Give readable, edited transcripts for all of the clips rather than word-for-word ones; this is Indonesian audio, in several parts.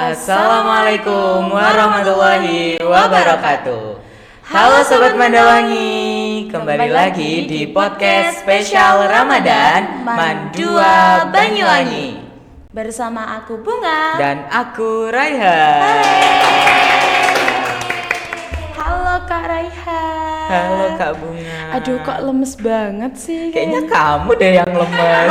Assalamualaikum warahmatullahi wabarakatuh. Halo Sobat Mandawangi, kembali lagi di podcast spesial Ramadan Mandua Banyuwangi. Bersama aku Bunga Dan aku Raihan. Halo Kak Raihan. Halo Kak Bunga. Aduh kok lemes banget sih. Kayaknya kamu deh yang lemes.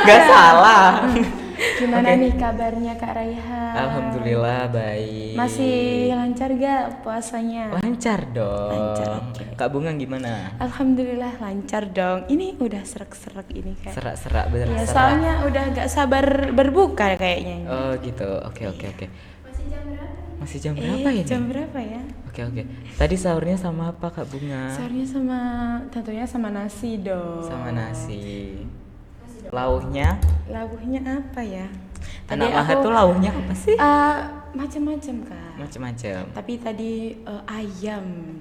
Gak salah. Gimana nih kabarnya Kak Raihan? Alhamdulillah baik. Masih lancar gak puasanya? Lancar dong. Lancar, oke. Kak Bunga gimana? Alhamdulillah lancar dong. Ini udah serak-serak ini kayak. Serak-serak bener. Ya soalnya udah gak sabar berbuka kayaknya. Oh gitu. Oke. Masih jam berapa ya? Jam berapa ya? Oke. Tadi sahurnya sama apa Kak Bunga? Sahurnya tentunya sama nasi dong. Sama nasi. Lauhnya? Lauhnya apa ya? Anak Mahat tuh lauhnya apa sih? Macam-macam Kak. Macam-macam. Tapi tadi ayam.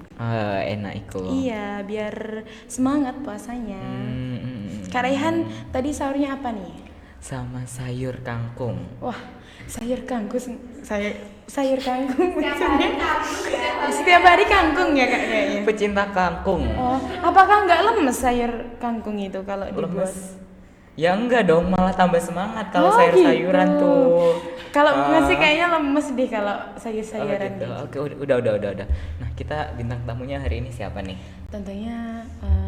Enak itu. Iya, biar semangat puasanya. Kak Raihan tadi sahurnya apa nih? Sama sayur kangkung. Wah, sayur kangkung. Sayur kangkung maksudnya. Setiap hari kangkung ya Kak kayaknya. Pecinta kangkung. Oh, apakah nggak lemes sayur kangkung itu kalau dibuat? Lemes. Ya enggak dong, malah tambah semangat kalau Oh, sayur-sayuran gitu. tuh. Kalau bunga sih kayaknya lemes deh kalau sayur-sayuran Gitu. gitu. Oke, udah. Nah, kita bintang tamunya hari ini siapa nih? Tentunya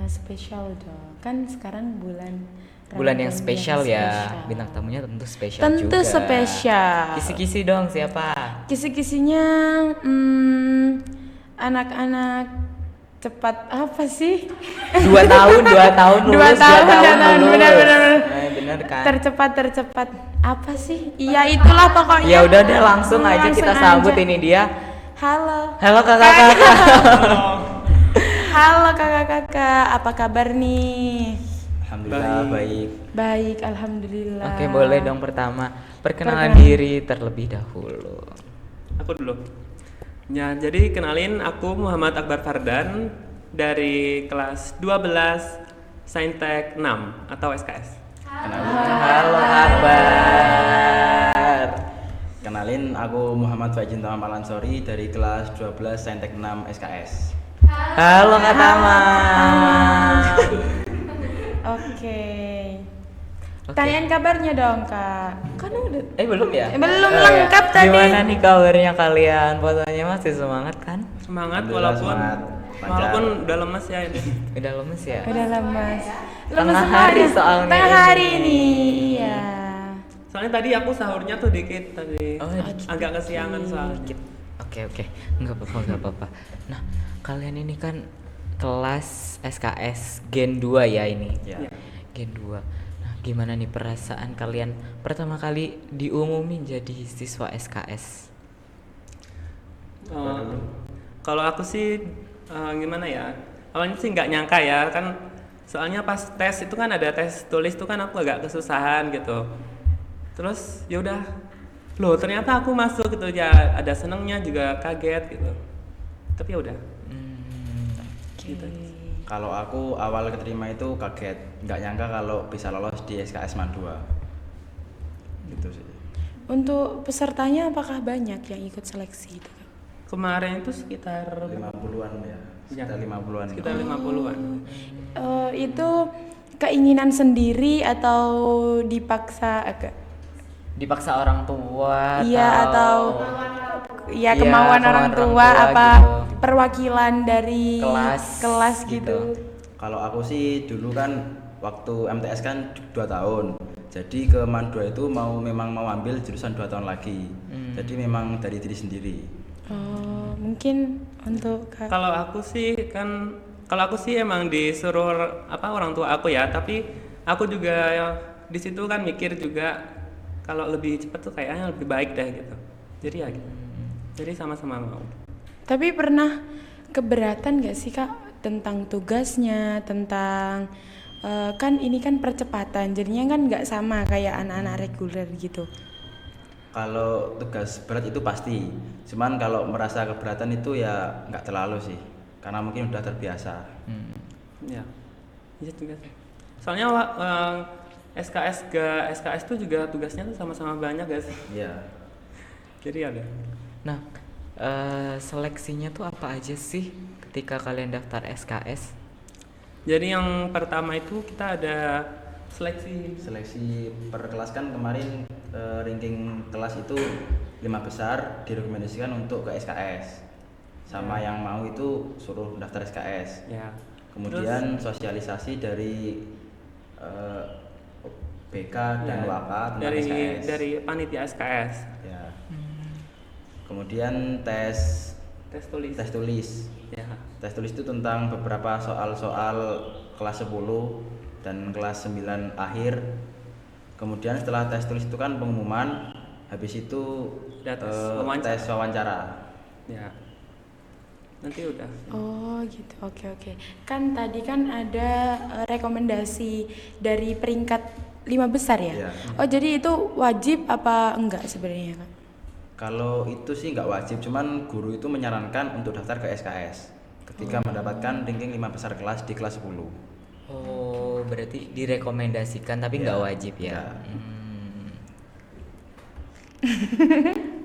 spesial dong. Kan sekarang bulan Bulan yang Ramadan spesial ya. spesial. Bintang tamunya tentu spesial Tentu juga. spesial. Kisi-kisi dong siapa? Kisi-kisinya anak-anak cepat apa sih? 2 tahun lulus. 2 tahun lulus. benar. Bener kan? Tercepat apa sih? Iya itulah pokoknya. Ya udah deh langsung aja kita sambut ini dia. Halo Kakak. Halo kakak-kakak, apa kabar nih? Alhamdulillah baik. Baik, alhamdulillah. Oke, boleh dong pertama perkenalan diri terlebih dahulu. Aku dulu. Ya, jadi kenalin aku Muhammad Akbar Fardan dari kelas 12 Saintek 6 atau SKS. Halo Akbar. Kenalin, aku Muhammad Fajin Tamam Alansori dari kelas 12 Saintek 6 SKS. Halo Kak Tama. Oke. Tanyain kabarnya dong kak. Kan udah belum ya? Belum lengkap tadi. Gimana nih kabarnya kalian? Fotonya masih semangat kan? Semangat Alhamdulillah, semangat. walaupun udah lemes ya ini. Udah lemes ya? Udah lemas. Tengah Lemes hari semuanya. soalnya Tengah ini. hari ini. Iya. Soalnya tadi aku sahurnya tuh dikit tadi. Oh, dikit. Agak kesiangan soalnya. Oke. Enggak apa-apa. Nah, kalian ini kan kelas SKS Gen 2 ya ini. Ya. Gen 2. Nah, gimana nih perasaan kalian pertama kali diumumin jadi siswa SKS? Kalau aku sih gimana ya? Awalnya sih nggak nyangka ya kan. Soalnya pas tes itu kan ada tes tulis tuh kan aku agak kesusahan gitu. Terus ya udah, loh ternyata aku masuk gitu ya. Ada senengnya juga kaget gitu. Tapi ya udah. Gitu. Kalau aku awal keterima itu kaget, nggak nyangka kalau bisa lolos di SKS Man 2. Gitu sih. Untuk pesertanya apakah banyak yang ikut seleksi itu? Kemarin itu sekitar 50-an ya. Sekitar 50-an. sekitar 50-an. Itu keinginan sendiri atau dipaksa Dipaksa orang tua Iya atau Iya, kemauan orang tua apa gitu. perwakilan dari Kelas gitu. Kalau aku sih dulu kan waktu MTS kan 2 tahun. Jadi ke Man 2 itu memang mau ambil jurusan 2 tahun lagi. Jadi memang dari diri sendiri. Oh, mungkin untuk Kak. Kalau aku sih emang disuruh orang tua aku ya, tapi aku juga ya, di situ kan mikir juga kalau lebih cepat tuh kayaknya lebih baik deh gitu. Jadi ya gitu. Jadi sama-sama mau. Tapi pernah keberatan gak sih Kak tentang tugasnya, tentang kan ini kan percepatan, jadinya kan nggak sama kayak anak-anak reguler gitu. Kalau tugas berat itu pasti. Cuman kalau merasa keberatan itu ya nggak terlalu sih. Karena mungkin udah terbiasa. Ya. Iya juga sih. Soalnya SKS tuh juga tugasnya tuh sama-sama banyak guys. Iya. Jadi ada. Nah, seleksinya tuh apa aja sih ketika kalian daftar SKS? Jadi yang pertama itu kita ada seleksi. Seleksi per kelas kan kemarin ranking kelas itu 5 besar direkomendasikan untuk ke SKS. Sama yang mau itu suruh daftar SKS. Ya. Kemudian sosialisasi dari BK dan Ya, Waka tentang dari SKS. dari panitia SKS. Ya. Kemudian tes Tes tulis. Ya. Tes tulis itu tentang beberapa soal-soal kelas 10 dan kelas 9 akhir. Kemudian setelah tes tulis itu kan pengumuman, habis itu Ada tes tes wawancara. Ya. Nanti udah. Oh gitu, oke. Kan tadi kan ada rekomendasi dari peringkat 5 besar ya? Iya. Oh jadi itu wajib apa enggak sebenarnya Kak? Kalau itu sih nggak wajib, cuman guru itu menyarankan untuk daftar ke SKS ketika mendapatkan ranking 5 besar kelas di kelas 10. Oh, berarti direkomendasikan tapi nggak Ya, wajib ya. ya.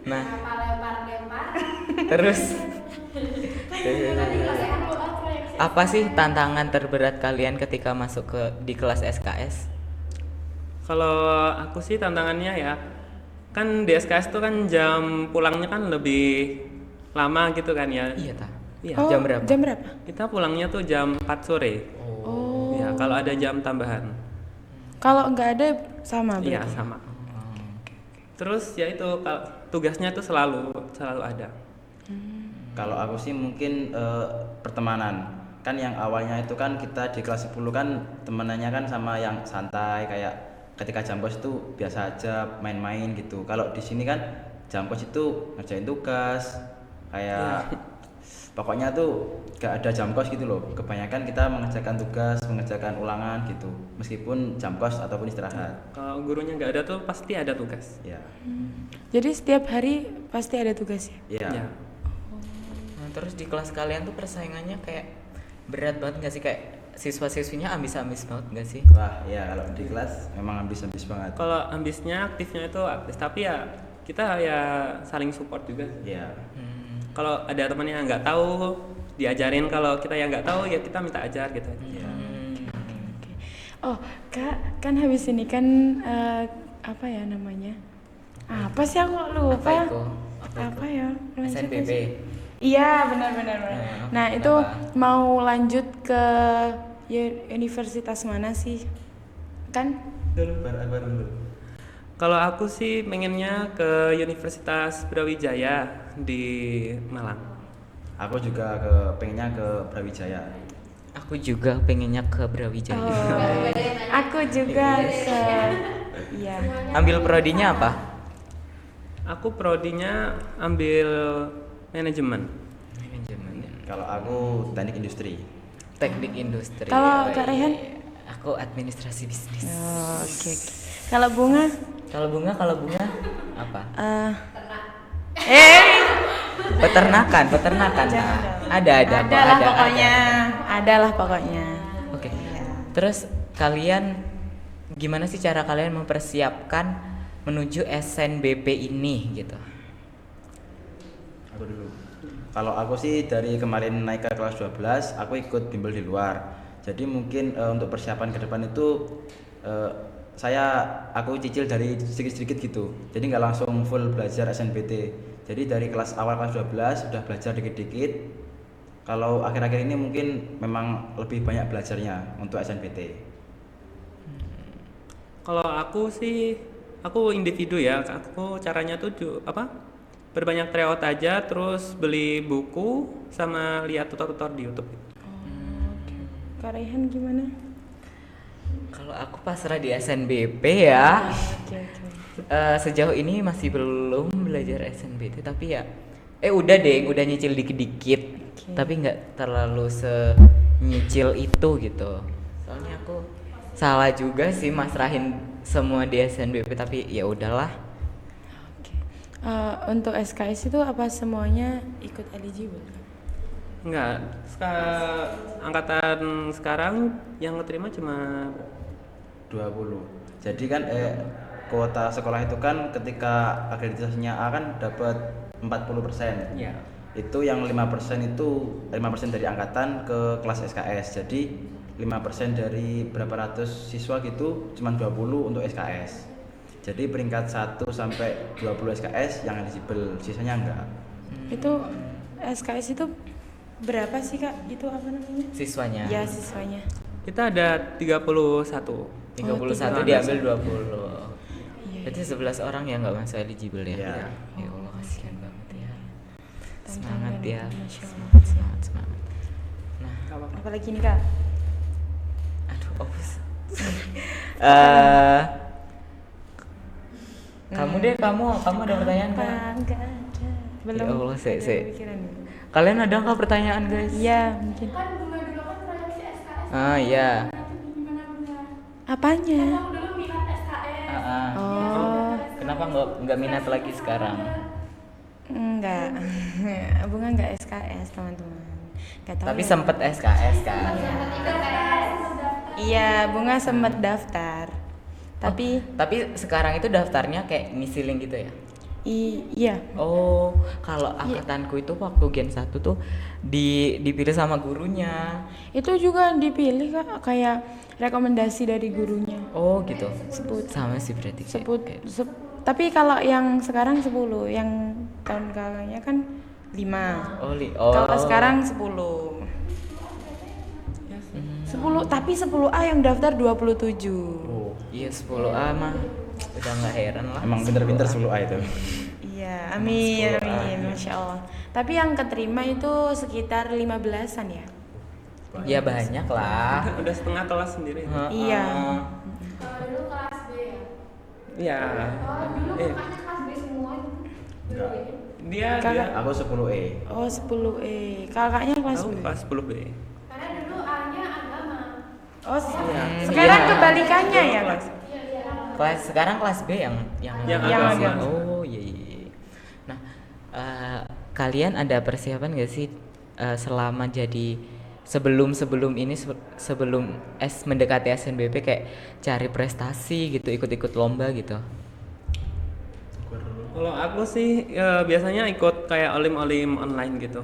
Nah, terus apa sih tantangan terberat kalian ketika masuk di kelas SKS? Kalau aku sih tantangannya ya, kan di SKS tuh kan jam pulangnya kan lebih lama gitu kan ya. Iya ta. Iya. Oh, Jam berapa? Jam berapa? Kita pulangnya tuh jam 4 sore. Oh. Ya, kalau ada jam tambahan. Kalau enggak ada sama Iya, berarti? sama. Terus ya itu tugasnya tuh selalu ada. Kalau aku sih mungkin pertemanan. Kan yang awalnya itu kan kita di kelas 10 kan temenannya kan sama yang santai kayak ketika jam kos itu biasa aja main-main gitu. Kalau di sini kan jam kos itu ngerjain tugas kayak pokoknya tuh gak ada jam kos gitu loh. Kebanyakan kita mengerjakan tugas, mengerjakan ulangan gitu. Meskipun jam kos ataupun istirahat. Kalau gurunya nggak ada tuh pasti ada tugas. Ya. Jadi setiap hari pasti ada tugas ya? Iya. Ya. Nah, terus di kelas kalian tuh persaingannya kayak berat banget nggak sih, kayak siswa-siswinya ambis-ambis banget nggak sih? Wah, ya kalau di kelas memang ambis-ambis banget. Kalau ambisnya aktifnya itu aktif, tapi ya kita ya saling support juga. Iya. Kalau ada temannya yang nggak tahu diajarin, kalau kita yang nggak tahu ya kita minta ajar gitu. Iya. Oke. Oh Kak, kan habis ini kan apa ya namanya? Apa sih aku lupa? Apa itu? Apa ya? Lanjut SNBP. aja. Iya benar. Nah itu kenapa? mau lanjut ke universitas mana sih? Kan? Baru dulu. Kalau aku sih pengennya ke Universitas Brawijaya di Malang. Aku juga pengennya ke Brawijaya. Aku juga pengennya ke Brawijaya. Oh, aku juga ke. Iya. Ambil prodinya apa? Aku prodinya ambil manajemen. Manajemen. Kalau aku teknik industri. Teknik industri. Kalau Oh, Kak iya, Rehan? iya. Aku administrasi bisnis. Oh, oke. Kalau Bunga? Kalau bunga apa? Eh, Peternakan. Jangan Nah, dong. ada Adalah pokoknya. Adalah pokoknya. Oke. Terus kalian gimana sih cara kalian mempersiapkan menuju SNBP ini gitu? Aku dulu. Kalau aku sih dari kemarin naik ke kelas 12, aku ikut bimbel di luar. Jadi mungkin untuk persiapan ke depan itu aku cicil dari sedikit-sedikit gitu. Jadi nggak langsung full belajar SNBT. Jadi dari kelas awal kelas 12 sudah belajar dikit-dikit. Kalau akhir-akhir ini mungkin memang lebih banyak belajarnya untuk SNBT. Kalau aku sih, aku individu ya. Aku caranya tuh berbanyak tryout aja, terus beli buku sama lihat tutor-tutor di YouTube. Kak Rehan gimana? Kalau aku pasrah di SNBP ya. Oke. Sejauh ini masih belum belajar SNBT, tapi ya udah nyicil dikit-dikit. Oke. Tapi nggak terlalu senyicil itu gitu. Soalnya aku salah juga sih masrahin semua di SNBP, tapi ya udahlah. Oke. Untuk SKS itu apa semuanya ikut eligible? Enggak, angkatan sekarang yang keterima cuma 20. Jadi kan kuota sekolah itu kan ketika akreditasinya A kan dapat 40%. Iya. Itu yang 5% itu 5% dari angkatan ke kelas SKS. Jadi 5% dari berapa ratus siswa gitu cuman 20 untuk SKS. Jadi peringkat 1 sampai 20 SKS yang eligible, sisanya enggak. Itu SKS itu berapa sih Kak? Itu apa namanya? Siswanya. Ya, siswanya. Kita ada 31. 31 Oh, diambil 20. Iya. Berarti 11 orang yang nggak masuk eligible ya? Iya. Ya Allah, kasihan banget ya. Tantangan Semangat ya. itu, Masya Allah. Semangat, semangat, semangat. Nah, Nggak apa-apa. Apalagi nih Kak? aduh, opus. Eh, kamu deh, kamu ada pertanyaan Apa? nggak? Enggak ada. Belum. Ya Allah, ada se. pikiran. Kalian ada nggak pertanyaan guys? Iya, mungkin. Kan bunga dulu kan proyeksi SKS. Ah iya. Itu gimana bunga? Apanya? Kan aku dulu minat SKS. Oh, Kenapa nggak minat lagi sekarang? enggak. Bunga enggak SKS, teman-teman. Enggak tahu. Tapi ya. sempet SKS kan? Iya, Bunga sempet daftar. Tapi Tapi sekarang itu daftarnya kayak ngisi link gitu ya? iya. Oh, kalau angkatanku itu waktu Gen 1 tuh dipilih sama gurunya. Itu juga dipilih Kak, kayak rekomendasi dari gurunya. Oh, gitu. Sebut. Sama sih berarti. Tapi kalau yang sekarang 10, yang tahun kakaknya kan 5. Oh. Kalau sekarang 10. 10, tapi 10A yang daftar 27. Oh, Iya 10A mah udah nggak heran lah. emang pinter-pinter 10A. 10A itu. Iya, amin, 10A. amin, Masya Allah. Tapi yang keterima itu sekitar 15-an ya? Ya banyak lah. Udah setengah kelas sendiri. Iya. Kalau dulu kelas B ya. Iya. Oh, dulu Eh, makanya kelas B semua. Enggak. dia Kakak- Aku 10E. Oh, 10E. Kakaknya kelas aku berapa? kelas 10B. Karena dulu A-nya agama. Oh, Iya. sekarang Iya. kebalikannya ya, Kak? Iya, iya. Sekarang kelas B yang Yang agama. Oh iya. Nah, kalian ada persiapan gak sih selama jadi sebelum ini sebelum mendekati SNBP kayak cari prestasi gitu, ikut-ikut lomba gitu? Kalau aku sih biasanya ikut kayak olim-olim online gitu.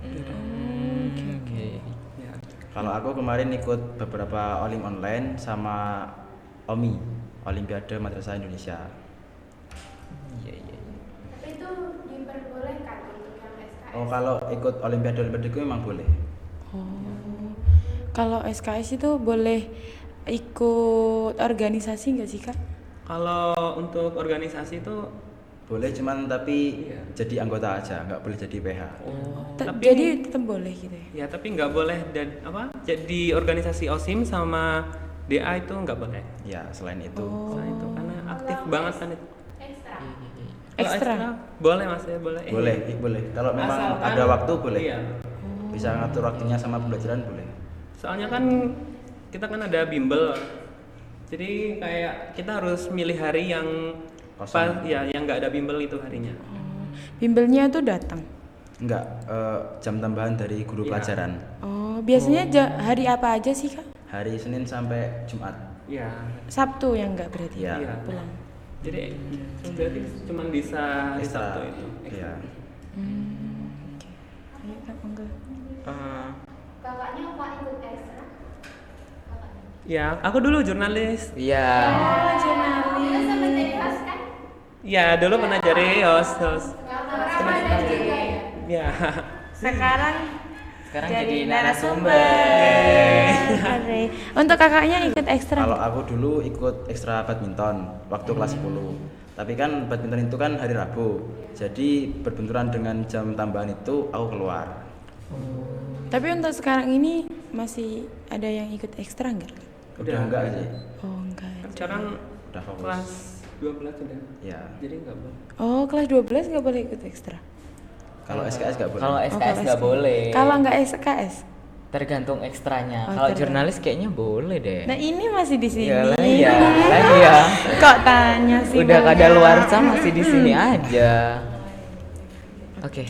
Oke. Ya. Kalau aku kemarin ikut beberapa olim online sama OMI, Olimpiade Madrasah Indonesia. Iya. Tapi itu diperbolehkan untuk yang SKS. Oh, kalau ikut Olimpiade itu memang boleh. Oh. Kalau SKS itu boleh ikut organisasi nggak sih, Kak? Kalau untuk organisasi itu Boleh, cuman tapi Iya. jadi anggota aja, nggak boleh jadi PH. tapi Jadi tetap boleh gitu ya? ya tapi nggak boleh dan jadi organisasi OSIM sama DA itu nggak boleh. Ya, selain itu. Selain itu karena aktif banget kan itu. Ekstra. Kalau Ekstra? boleh mas ya boleh. Boleh. Kalau memang Asalkan- ada waktu boleh. Iya. Bisa ngatur waktunya sama pembelajaran boleh. Soalnya kan kita kan ada bimbel. Jadi kayak kita harus milih hari yang Kosong. ya yang nggak ada bimbel itu harinya. Bimbelnya tuh datang. Enggak, jam tambahan dari guru Iya. pelajaran. Oh, biasanya hari apa aja sih, Kak? Hari Senin sampai Jumat. Iya. Sabtu yang enggak berarti Iya. Iya. pulang. Jadi berarti cuma bisa hari Ekstra. Sabtu itu. Iya. Ayo, Kak, monggo. Kakaknya apa ikut ekstra? Kakaknya. Ya, aku dulu jurnalis. Iya. Oh, jurnalis. Dia sempat jadi host kan? Ya, dulu pernah jadi host. Sama ada juga ya. Ya. Sekarang Sekarang jadi jadi narasumber. Oke. Untuk kakaknya ikut ekstra. Kalau aku dulu ikut ekstra badminton waktu kelas 10. Tapi kan badminton itu kan hari Rabu. Jadi berbenturan dengan jam tambahan itu aku keluar. Tapi untuk sekarang ini masih ada yang ikut ekstra enggak? Udah enggak sih. Oh, enggak. Sekarang Udah fokus. kelas 12 sudah. Ya. Jadi nggak boleh. Oh, kelas 12 enggak boleh ikut ekstra. Kalau SKS enggak boleh. Kalau Oh, SKS kalau nggak SKS. boleh. Kalau enggak SKS. Tergantung ekstranya. Oh, Kalau tergantung. jurnalis kayaknya boleh deh. Nah, ini masih di sini. Iyalah, iya. Kok tanya sih? Udah Bang? kadaluarsa masih di sini aja. Oke.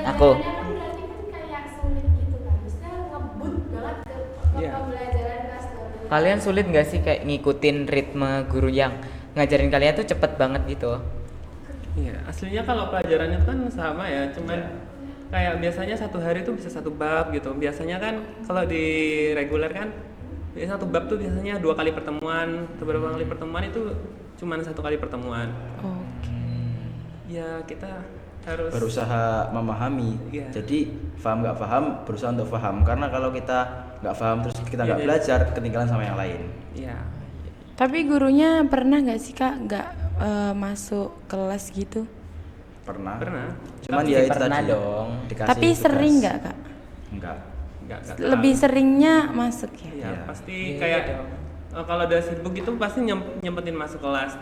Aku. Pembelajarannya kan berarti kan kayak sulit gitu kan. Maksudnya ngebut banget ke Iya. pembelajaran kelas 12. Kalian sulit nggak sih kayak ngikutin ritme guru yang ngajarin kalian tuh cepet banget gitu. Iya, aslinya kalau pelajarannya kan sama ya, cuman kayak biasanya satu hari itu bisa satu bab gitu. Biasanya kan kalau di reguler kan biasanya satu bab tuh biasanya 2 kali pertemuan, atau berapa kali pertemuan itu cuman 1 kali pertemuan. Oke. Ya kita harus berusaha memahami. Iya. Jadi paham nggak paham, berusaha untuk paham. Karena kalau kita nggak paham terus kita nggak Iya, belajar, ketinggalan sama yang lain. Iya. Tapi gurunya pernah nggak sih kak nggak masuk kelas gitu? Pernah. Pernah. Cuman Pasti ya itu pernah tadi. dong. Dikasih Tapi tugas. sering nggak kak? Enggak. Enggak Lebih seringnya masuk ya? Iya, Iya. pasti Iya, kayak iya kalau udah sibuk itu pasti nyempetin masuk kelas.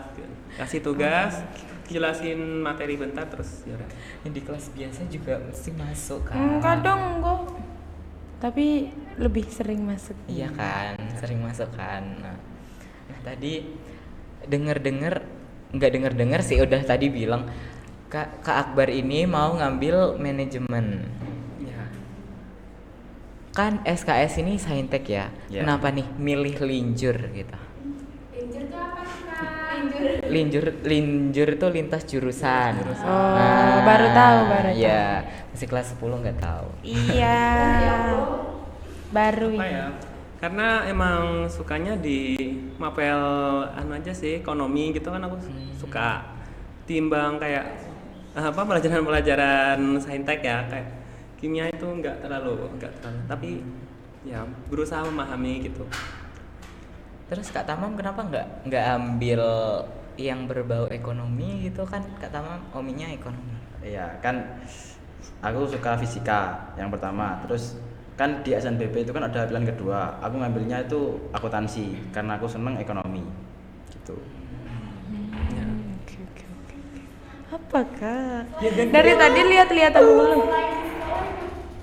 Kasih tugas, jelasin materi bentar terus ya udah. Yang di kelas biasa juga mesti masuk kan. Kadang enggak. Tapi lebih sering masuk. Iya kan, sering masuk kan. Nah, tadi nggak denger sih udah tadi bilang Kak Akbar ini mau ngambil manajemen. Ya. Kan SKS ini saintek ya. Ya. Kenapa nih milih linjur gitu? Linjur tuh apa kak? Linjur itu lintas jurusan. Oh, baru tahu. Ya, masih kelas 10 nggak tahu. Iya. Baru Apa ini. ya? Karena emang sukanya di mapel anu aja sih, ekonomi gitu kan aku suka. Timbang kayak pelajaran-pelajaran saintek ya, kayak kimia itu enggak terlalu, tapi ya berusaha memahami gitu. Terus Kak Tamam kenapa nggak ambil yang berbau ekonomi gitu kan? Kak Tamam hominya ekonomi. Iya, kan aku suka fisika yang pertama. Terus kan di SNBP itu kan ada pilihan kedua. Aku ngambilnya itu akuntansi karena aku seneng ekonomi. Gitu. Ya. Oke. Apa kak? Dari tadi lihat-lihatan mulu.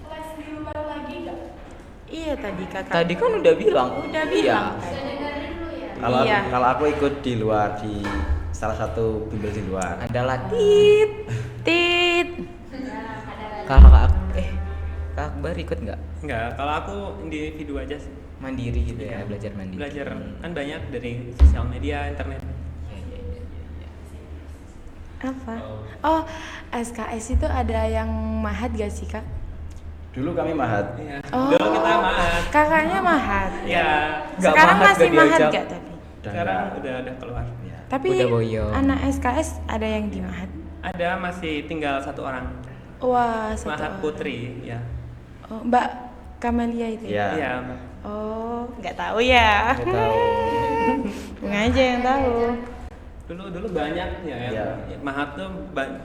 Les di luar lagi nggak? Iya tadi kakak. Tadi kan udah bilang. Udah Iya. bilang. Udah dengerin lu ya? Kalau Iya. kalau aku ikut di luar di salah satu bimbel di luar. Adalah tit. Tit. Kalau Kak Akbar ikut nggak? Enggak, kalau aku individu aja sih. Mandiri gitu ya, belajar mandiri. Belajar kan banyak dari sosial media, internet. Apa? Oh, SKS itu ada yang mahat gak sih kak? Dulu kami mahat. Iya. Oh. Dulu kita mahat. Kakaknya mahat. Iya. Nggak Sekarang mahat, masih nggak mahat diajak. gak tapi? Sekarang udah keluar. Ya. Tapi Udah boyong. anak SKS ada yang di mahat. Ada masih tinggal 1 orang. Wah, satu Mahat orang. Putri, ya. Oh, Mbak Kamelia itu. Iya. Iya. Oh, nggak tahu ya. Nggak tahu. Bunga aja yang tahu. Dulu banyak ya. Iya. Mahat tuh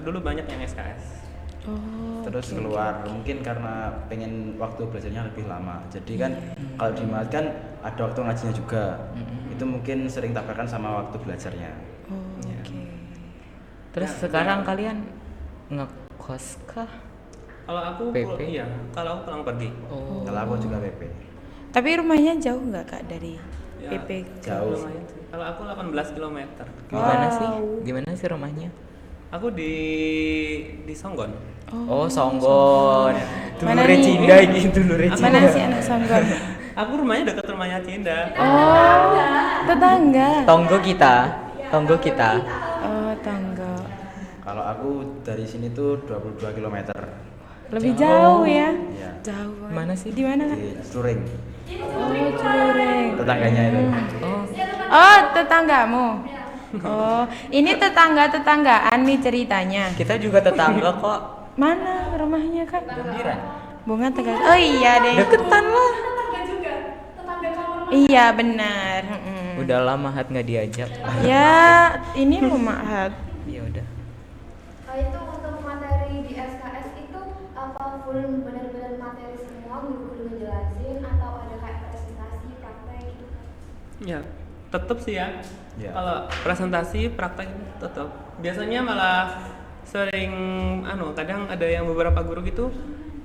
dulu banyak yang SKS. Oh. Terus keluar mungkin karena pengen waktu belajarnya lebih lama. Jadi kan kalau di mahat kan ada waktu ngajinya juga. Itu mungkin sering tabrakan sama waktu belajarnya. Oh, Iya. oke. Terus Ya, sekarang ya. kalian ngekos kah? Kalau aku PP? iya, kalau aku pulang pergi. Oh. Kalau aku juga PP. Tapi rumahnya jauh nggak kak dari Ya, PP? Jauh. lumayan sih. Kalau aku 18 km. Gimana Wow. sih? Gimana sih rumahnya? Aku di Songgon. Oh, Songgon. Mana Dulure nih? Cinda gitu, dulure Cinda. Mana sih anak Songgon? Aku rumahnya dekat rumahnya Cinda. Oh, tetangga. Tonggo kita. Tonggo kita. Oh, tangga. Kalau aku dari sini tuh 22 km. Lebih jauh ya? Iya. Jauh banget. Mana sih? Di mana kak? Di Suring. Oh, Cureng. Tetangganya itu. Oh, Oh, tetanggamu. Oh, ini tetanggaan nih ceritanya. kita juga tetangga kok. Mana rumahnya kak? Gembiran. Bunga Tegal. Oh iya deh. Deketan lah. Tetangga juga, tetangga kamar Iya benar. Udah lama hat nggak diajak. Ya, ini mau mahat. Ya udah. itu untuk materi di SKS itu apa full benar-benar materi semua guru-guru ngejelasin atau ada kayak presentasi praktek gitu kan? Ya, tetap sih ya. Ya. Kalau presentasi praktek tetap. Biasanya malah sering kadang ada yang beberapa guru gitu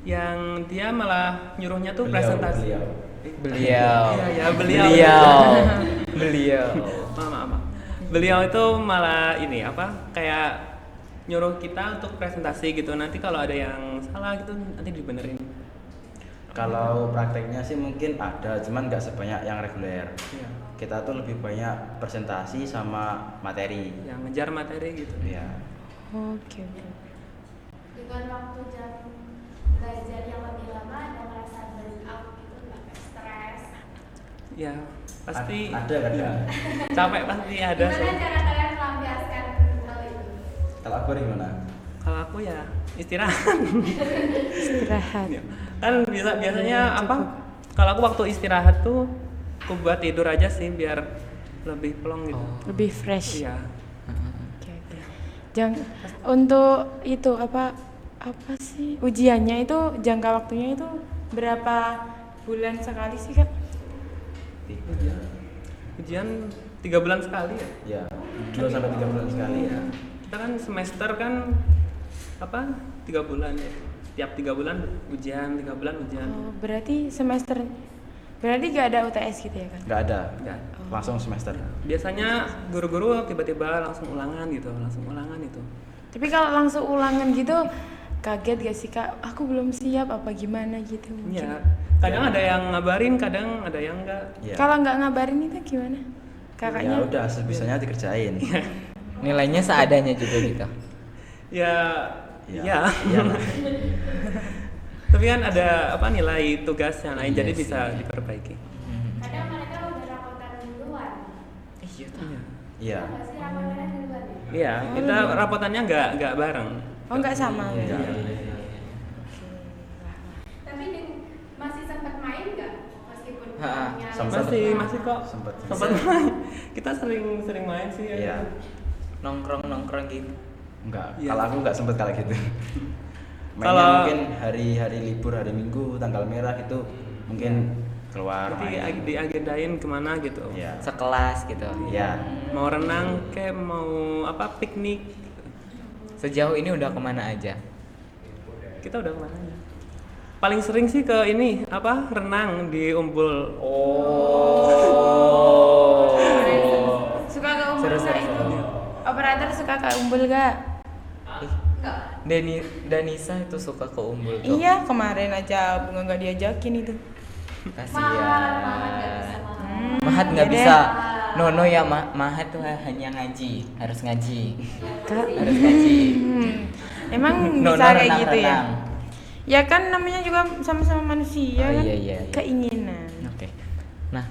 yang dia malah nyuruhnya tuh presentasi. Beliau. Iya, ya, beliau. Beliau. Maaf. Beliau itu malah ini kayak nyuruh kita untuk presentasi gitu. Nanti kalau ada yang salah gitu nanti dibenerin. Kalau prakteknya sih mungkin ada, cuman nggak sebanyak yang reguler. Iya. Kita tuh lebih banyak presentasi sama materi. Yang ngejar materi gitu. Iya. Oke. Dengan waktu jam belajar yang lebih lama ada merasa burn out gitu nggak kayak stres? Ya pasti Ada kan ya? capek pasti ada Gimana sih. cara kalian melampiaskan hal itu? Kalau aku gimana? Kalau aku ya istirahat. Istirahat. Kan biasanya apa? Kalau aku waktu istirahat tuh aku buat tidur aja sih biar lebih plong gitu. Oh. Lebih fresh. Iya. Oke. Jangan untuk itu apa sih ujiannya itu jangka waktunya itu berapa bulan sekali sih Kak? Ujian 3 bulan sekali ya. Ya, 2 sampai 3 bulan sekali ya. Kita kan semester kan apa 3 bulan ya. Tiap 3 bulan ujian, 3 bulan ujian. Oh, berarti gak ada UTS gitu ya kan? Nggak ada, Enggak. langsung semester. Biasanya guru-guru tiba-tiba langsung ulangan gitu, itu. Tapi kalau langsung ulangan gitu kaget gak sih Kak? Aku belum siap apa gimana gitu mungkin. Iya. Kadang ada yang ngabarin, kadang ada yang enggak. Ya. Kalau nggak ngabarin itu gimana? Kakaknya? Ya udah sebisanya dikerjain. Nilainya seadanya juga gitu. Ya, iya. Iya lah. Tapi kan ada apa nilai tugas yang lain, Iya jadi sih. bisa diperbaiki. Kadang mereka udah rapotan duluan. Iya. Iya. Nggak sih rapotannya duluan ya? Iya, kita rapotannya nggak bareng. Oh nggak sama Iya. berarti. Tapi masih sempat main nggak? Meskipun Ha, punya sempat. Masih kok. Sempet. Sempat main. Kita sering main sih. ya. Iya. Nongkrong gitu. Enggak, Iya. kalau aku nggak sempet kayak gitu. Mainnya Kalau- mungkin hari-hari libur, hari Minggu, tanggal merah gitu mungkin keluar Nanti main. diagendain kemana gitu. Iya. Sekelas gitu. Iya. Mau renang kayak mau apa piknik. Sejauh ini udah kemana aja? Kita udah kemana aja? Paling sering sih ke ini apa renang di Umbul. Oh. Suka ke umbul Seru, nggak seru, itu? seru. Operator suka ke umbul gak? Danisa itu suka ke Umbul tuh. Iya kemarin aja bunga nggak diajakin itu. Kasihan. Mahat nggak Mahat nggak bisa. Ya bisa. deh. Nono ya Mahat tuh hanya ngaji, harus ngaji. Kak, Harus ngaji. emang Nono bisa kayak gitu ya? renang-renang. Ya kan namanya juga sama-sama manusia Oh, kan. iya, iya, iya. Keinginan. Oke. Nah,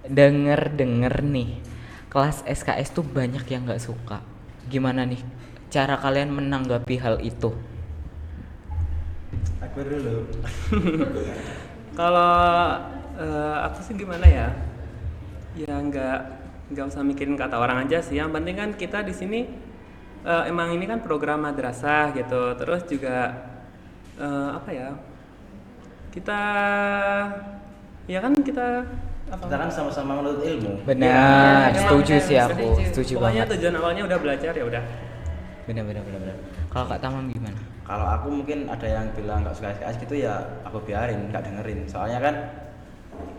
denger nih, kelas SKS tuh banyak yang nggak suka. Gimana nih cara kalian menanggapi hal itu? Aku dulu. Kalau aku sih gimana ya? Ya nggak usah mikirin kata orang aja sih. Yang penting kan kita di sini emang ini kan program madrasah gitu. Terus juga apa ya? Kita ya kan kita apa? Kita kan sama-sama menuntut ilmu. Benar, Ya, setuju emang sih aku, setuju Pokoknya banget. tujuan awalnya udah belajar ya udah. Benar. Kalau Kak Tamam gimana? Kalau aku mungkin ada yang bilang nggak suka SKS gitu ya aku biarin, nggak dengerin. Soalnya kan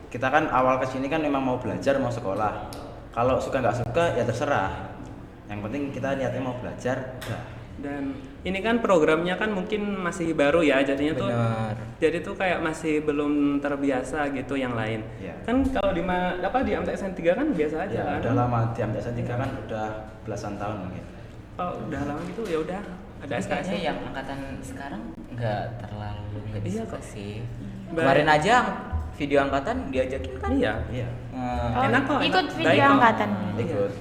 kita kan awal kesini kan memang mau belajar, mau sekolah. Kalau suka nggak suka ya terserah. Yang penting kita niatnya mau belajar. Udah. Dan ini kan programnya kan mungkin masih baru ya, jadinya tuh Benar. jadi tuh kayak masih belum terbiasa gitu yang lain. Iya. Kan kalau di di MTSN 3 kan biasa aja Ya kan. udah lama di MTSN 3 kan udah belasan tahun mungkin. Kalau udah lama gitu ya udah ada SKS. Kayaknya yang angkatan sekarang nggak terlalu nggak Iya disuka kok. sih. Baik. Kemarin aja video angkatan diajakin kan? Iya. Iya. Oh, Enak kok, ikut enak. video Baik kok. angkatan. Ikut.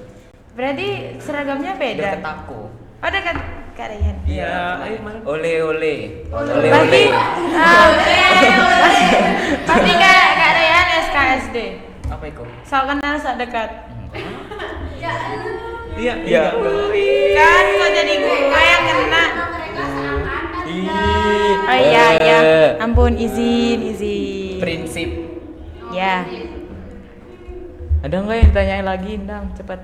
Berarti seragamnya beda. Deket aku. Oh dekat Kak Rayhan. Iya, ayo kemarin. Ole. Berarti pasti Kak Rayhan SKSD. Apa itu? Soal kenal sak dekat. Iya, Iya. Kan kok jadi gue yang kena. Mereka seangkatan. Ih. Oh iya. Ampun izin. Prinsip. Ya. Ada nggak yang ditanyain lagi, Indang? Cepat.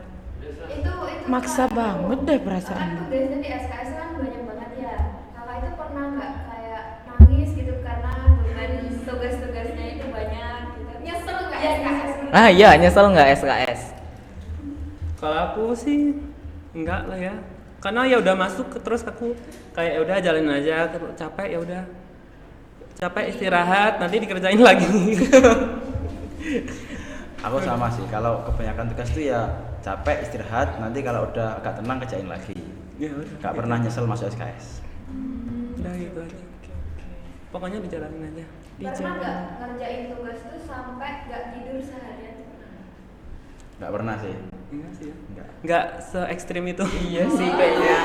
Itu Maksa banget deh Kan perasaan. tugasnya di SKS kan banyak banget ya. Kakak itu pernah nggak kayak nangis gitu karena beban tugas-tugasnya itu banyak gitu. Nyesel nggak SKS? Ah iya, nyesel nggak SKS? Kalau aku sih enggak lah ya. Karena ya udah masuk terus aku kayak ya udah jalanin aja, capek ya udah. capek istirahat, nanti dikerjain lagi. Aku sama sih, kalau kebanyakan tugas tuh ya capek istirahat, nanti kalau udah agak tenang kerjain lagi. Ya udah. Gak pernah nyesel masuk SKS. Udah gitu aja. Pokoknya dijalanin aja. Pernah nggak ngerjain tugas tuh sampai nggak tidur seharian? Gak pernah sih. Enggak sih ya. Enggak. Enggak se ekstrim itu. Iya sih kayaknya.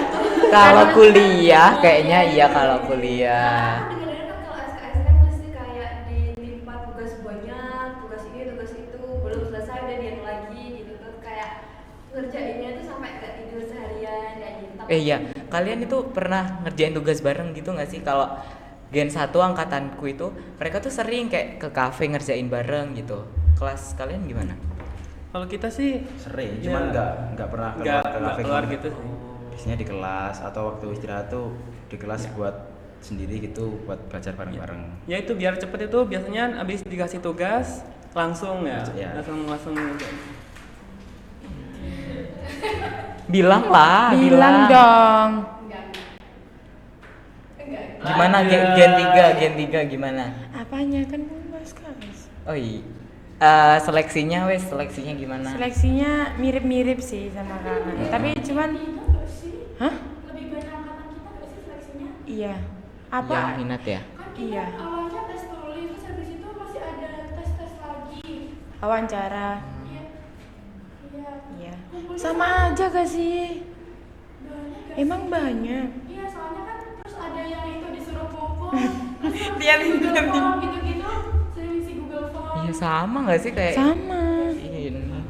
Kalau kuliah kayaknya iya kalau kuliah. Aku dengar-dengar kan kalau SKS kan mesti kayak ditimpa tugas banyak, tugas ini, tugas itu, belum selesai udah diet lagi gitu tuh kayak ngerjainnya tuh sampai nggak tidur seharian kayak gitu. Iya, kalian itu pernah ngerjain tugas bareng gitu nggak sih? Kalau Gen 1 angkatanku itu mereka tuh sering kayak ke kafe ngerjain bareng gitu. Kelas kalian gimana? Kalau kita sih Sering, ya, cuman nggak pernah nggak keluar ke kafe keluar gitu. gitu sih. Biasanya di kelas atau waktu istirahat tuh di kelas buat sendiri gitu, buat belajar bareng-bareng. Ya itu biar cepet itu biasanya abis dikasih tugas langsung ya, Ya. langsung ngerjain. Bilang lah, Bilang dong. Gimana Gen 3 gimana? Apanya kan belum bahas kelas. Oh iya. Seleksinya seleksinya gimana? Seleksinya mirip-mirip sih sama kakak. Tapi cuman hah? Lebih banyak angkatan kita nggak sih seleksinya? Iya. Yang Apa? minat ya? Kan kita Iya. awalnya tes tulis, terus habis itu masih ada tes-tes lagi. Wawancara. Iya. Iya. Iya. Kumpulnya Sama aja gak sih? banyak gak Emang sih? banyak. Iya, soalnya kan terus ada yang itu disuruh kumpul. Dia Google lihat. Form gitu-gitu, sering isi Google Form. Iya sama nggak sih kayak Sama. ini?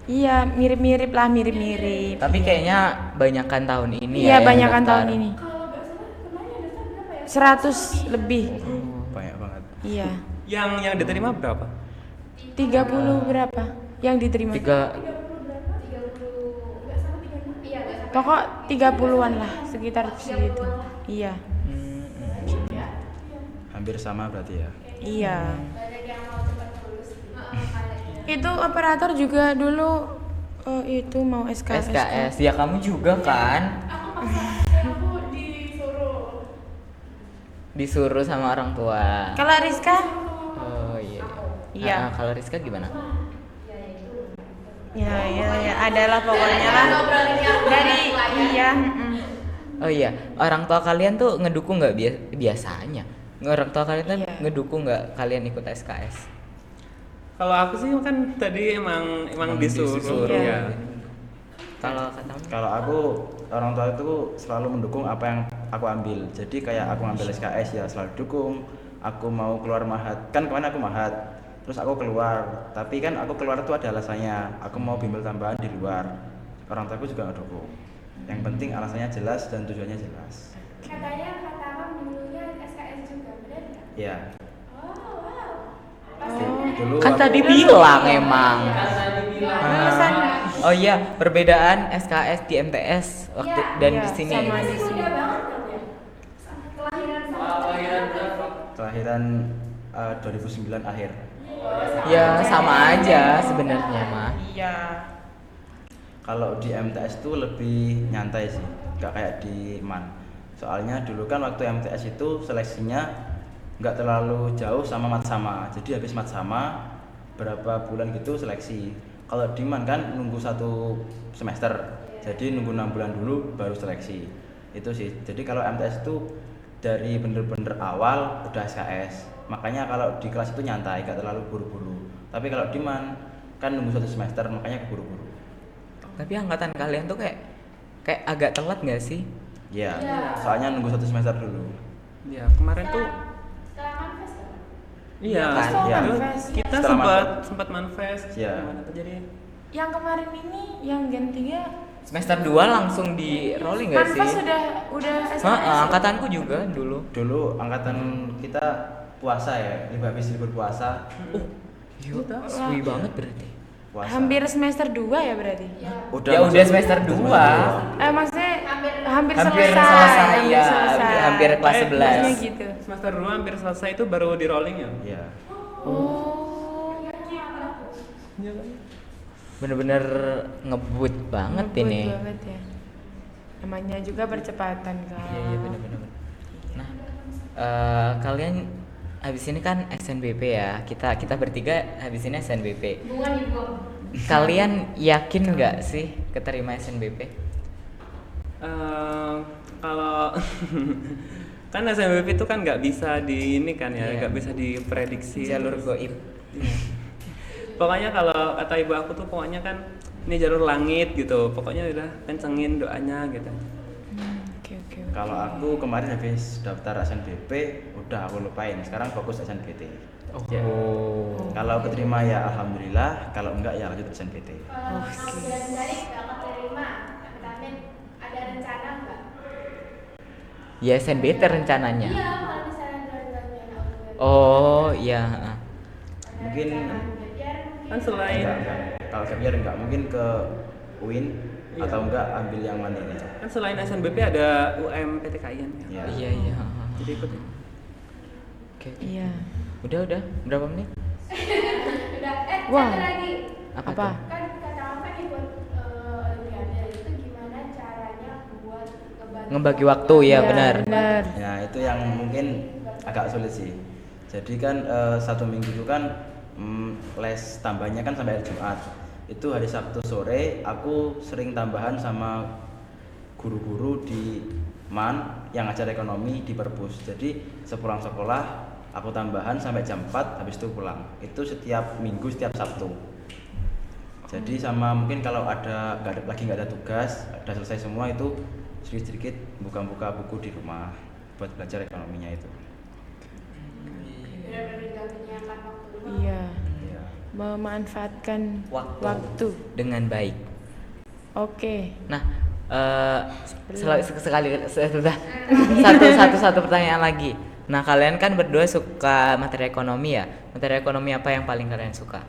Iya, mirip-mirip lah, mirip-mirip. Tapi kayaknya banyakan tahun ini ya. Iya, yang banyakan daftar. tahun ini. Kalau nggak salah kemarin yang daftar berapa ya? 100 lebih. Banyak banget. Iya. Yang diterima berapa? 30 berapa? Yang diterima? 30 berapa? 30 Nggak salah 36. iya nggak sampai Pokok 30-an lah, sekitar segitu. 30-an lah. Iya. Hampir sama berarti ya. Iya. banyak yang mau cepat lulus kayaknya. Itu operator juga dulu itu mau SKS. SKS ya kamu juga kan? Aku Disuruh sama orang tua. Kalau Rizka? Oh iya. Iya. Kalau Rizka gimana? Ya, adalah pokoknya lah. Dari iya. Oh iya, orang tua kalian tuh ngedukung nggak biasanya? Orang tua kalian kan Iya. ngedukung nggak kalian ikut SKS? Kalau aku sih kan tadi emang disuruh disuruh. ya. Kalau katamu? Kalau aku orang tua itu selalu mendukung apa yang aku ambil. Jadi kayak aku ambil SKS ya selalu dukung. Aku mau keluar mahat, kan kemarin aku mahat. Terus aku keluar, tapi kan aku keluar itu ada alasannya. Aku mau bimbel tambahan di luar. Orang tuaku juga ngedukung. Yang penting alasannya jelas dan tujuannya jelas. Katanya kata abang dulunya SKS juga, benar nggak? Ya. Oh, wow. Dulu Kan aku- tadi bilang emang. Alasan. Oh iya, perbedaan SKS di MTS waktu dan Iya, di sini. sama di sini. Muda banget kan ya? kelahiran sama kelahiran 2009 akhir. Ya sama aja sebenarnya mah. Iya. Kalau di MTS itu lebih nyantai sih, nggak kayak di MAN. Soalnya dulu kan waktu MTS itu seleksinya nggak terlalu jauh sama mat sama. Jadi habis mat sama berapa bulan gitu seleksi. Kalau di MAN kan nunggu 1 semester, jadi nunggu 6 bulan dulu baru seleksi. Itu sih. Jadi kalau MTS itu dari bener-bener awal udah SKS. Makanya kalau di kelas itu nyantai, nggak terlalu buru-buru. Tapi kalau di MAN kan nunggu 1 semester, makanya keburu-buru. Tapi angkatan kalian tuh kayak agak telat nggak sih? Iya, Iya. soalnya nunggu 1 semester dulu. Ya kemarin tuh Setelah manifest ya? iya, kan? Iya. terus kita Setelah sempat manifest. Iya. Gimana tuh jadi? Yang kemarin ini yang Gen 3 Semester 2 langsung di rolling nggak sih? Manfas udah SKS. Angkatanku juga dulu. Dulu angkatan kita puasa ya, habis libur puasa. Suwi banget berarti. Puasa. Hampir semester 2 ya berarti? Ya udah semester 2. Maksudnya hampir Hampir selesai. selesai ya, selesai. hampir kelas Eh, 11. Maksudnya gitu. Semester 2 hampir selesai itu baru di rolling ya. Iya. Oh. Iya kan? Bener-bener ngebut banget Ngebut ini. banget ya. Namanya juga percepatan kan. Iya bener-bener. Nah, kalian habis ini kan SNBP ya. Kita bertiga habis ini SNBP. Bunga nih bunga. Kalian yakin nggak sih keterima SNBP? Kalau kan SNBP itu kan nggak bisa di ini kan ya, Iya. nggak bisa diprediksi. Jalur goib. Pokoknya kalau kata ibu aku tuh pokoknya kan ini jalur langit gitu. Pokoknya udah kencengin doanya gitu. Oke. Kalau aku kemarin habis daftar SNBP, udah aku lupain. Sekarang fokus SNBT. Ya. Oh. Kalau keterima ya alhamdulillah, kalau enggak ya lanjut SNBT. Kalau dari nggak keterima, Amin, ada rencana nggak? Ya SNBT rencananya. Iya, kalau misalnya rencana Oh iya. heeh. Mungkin Kan selain enggak. Kalau gap year enggak, mungkin ke UIN Iya. atau enggak ambil yang mana ini. kan selain SNBP ada UMPTKIN ya. Ya. Iya iya. heeh. Jadi ikut. Oke. Iya. Udah berapa menit? Udah, Wah. satu lagi. Apa? Apa? tuh? Kan kata kan ikut Olimpiade itu gimana caranya buat Ngebagi waktu ya, Iya, benar. Benar. Ya itu yang mungkin agak sulit sih. Jadi kan satu minggu itu kan les tambahnya kan sampai hari Jumat. Itu hari Sabtu sore aku sering tambahan sama guru-guru di MAN yang ajar ekonomi di Perpus. Jadi sepulang sekolah aku tambahan sampai jam 4 habis itu pulang. Itu setiap minggu, setiap Sabtu. Jadi sama mungkin kalau lagi nggak ada tugas, udah selesai semua itu sedikit-sedikit buka-buka buku di rumah buat belajar ekonominya itu. benar-benar nggak menyiapkan waktu luang. Iya. Ya. Memanfaatkan Waktu. waktu. Dengan baik. Oke. Nah, satu pertanyaan lagi. Nah, kalian kan berdua suka materi ekonomi ya? Materi ekonomi apa yang paling kalian suka?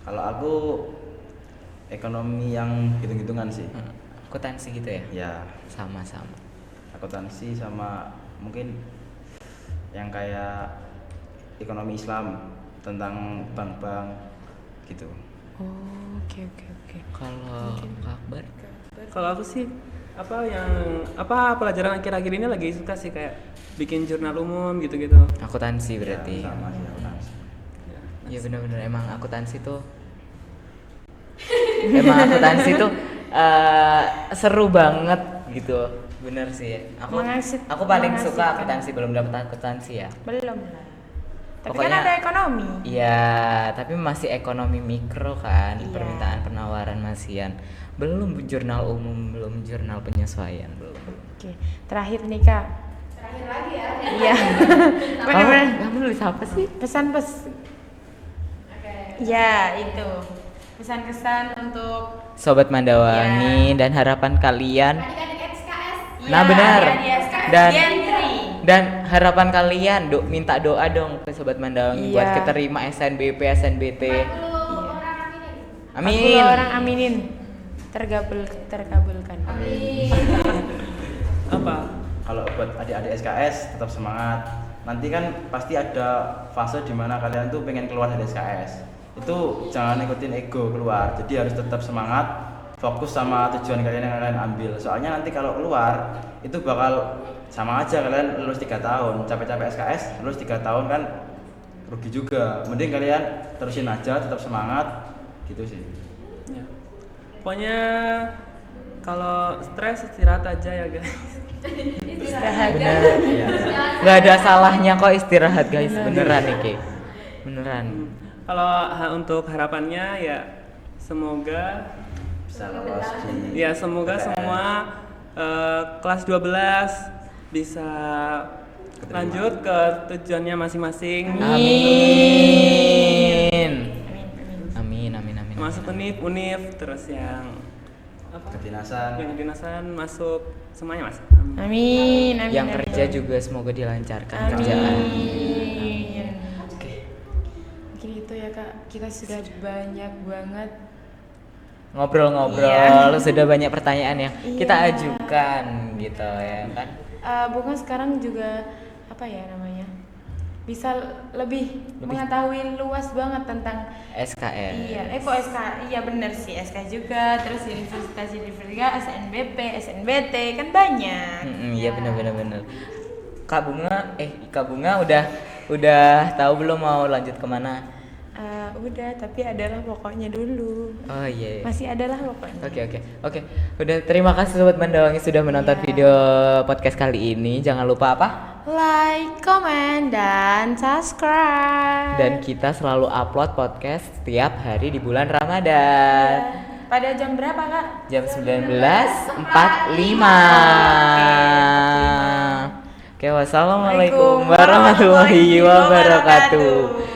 Kalau aku ekonomi yang hitung-hitungan sih. Akuntansi gitu ya? Ya, Sama-sama. akuntansi sama mungkin yang kayak ekonomi Islam tentang bank-bank gitu. Oh, oke. Kalau Kak Akbar? Kalau aku sih apa pelajaran akhir-akhir ini lagi suka sih kayak bikin jurnal umum gitu-gitu. Akuntansi berarti. Ya, sama sih akuntansi. Iya benar-benar emang akuntansi tuh seru banget gitu. Bener sih. Aku paling suka mengasihkan. akuntansi, belum dapat akuntansi ya. Belum lah. Tapi Pokoknya- kan ada ekonomi. Iya, tapi masih ekonomi mikro kan, Iya. permintaan penawaran masian. Belum jurnal umum, belum jurnal penyesuaian, belum. Oke. Terakhir nih Kak. Terakhir lagi ya. Iya. Benar-benar. Kamu nulis apa sih? Pesan-pesan. Oke. Ya, itu. Pesan-kesan untuk Sobat Mandawangi dan harapan kalian. Adik-adik SKS. Nah, benar. Iya, sekarang Dan- Gentry. Dan harapan kalian, minta doa dong ke Sobat Mandawangi Iya. buat keterima SNBP, SNBT. 40 orang aminin. 40 Amin. orang aminin. Terkabulkan. Amin. Apa? Kalau buat adik-adik SKS tetap semangat. Nanti kan pasti ada fase dimana kalian tuh pengen keluar dari SKS. Itu jangan ikutin ego keluar. Jadi harus tetap semangat, fokus sama tujuan kalian yang kalian ambil. Soalnya nanti kalau keluar itu bakal sama aja kalian lulus 3 tahun, capek-capek SKS, lulus 3 tahun kan rugi juga. Mending kalian terusin aja, tetap semangat, gitu sih. Ya. Pokoknya kalau stres istirahat aja ya guys. Istirahat. Bener. Iya. Nggak ada salahnya kok istirahat guys, beneran nih Ki. Beneran. Kalau untuk harapannya ya semoga Bisa lolos di ya semoga PTN. semua kelas 12 bisa Keterima. lanjut ke tujuannya masing-masing. Amin. Amin. Masuk univ terus yang apa? kedinasan. Yang kedinasan masuk semuanya masuk. Amin. Yang kerja juga semoga dilancarkan kerjaan. Amin. Mungkin itu ya Kak. Kita sudah banyak banget. Ngobrol-ngobrol, sudah banyak pertanyaan yang kita Iya. ajukan gitu ya kan. Bunga sekarang juga apa ya namanya? Bisa lebih mengetahui luas banget tentang SKS. iya, kok SK, iya bener sih SK juga, terus universitas SNBP, SNBT kan banyak. Iya benar. Kak Bunga Udah tahu belum mau lanjut kemana? Udah, tapi adalah pokoknya dulu. Oh iya. Masih adalah pokoknya. Oke. Udah, terima kasih Sobat Mandawang yang sudah menonton Iya. video podcast kali ini. Jangan lupa apa? Like, comment, dan subscribe. Dan kita selalu upload podcast setiap hari di bulan Ramadan. Pada jam berapa, Kak? Jam 19.45. Oke, wassalamualaikum warahmatullahi wabarakatuh.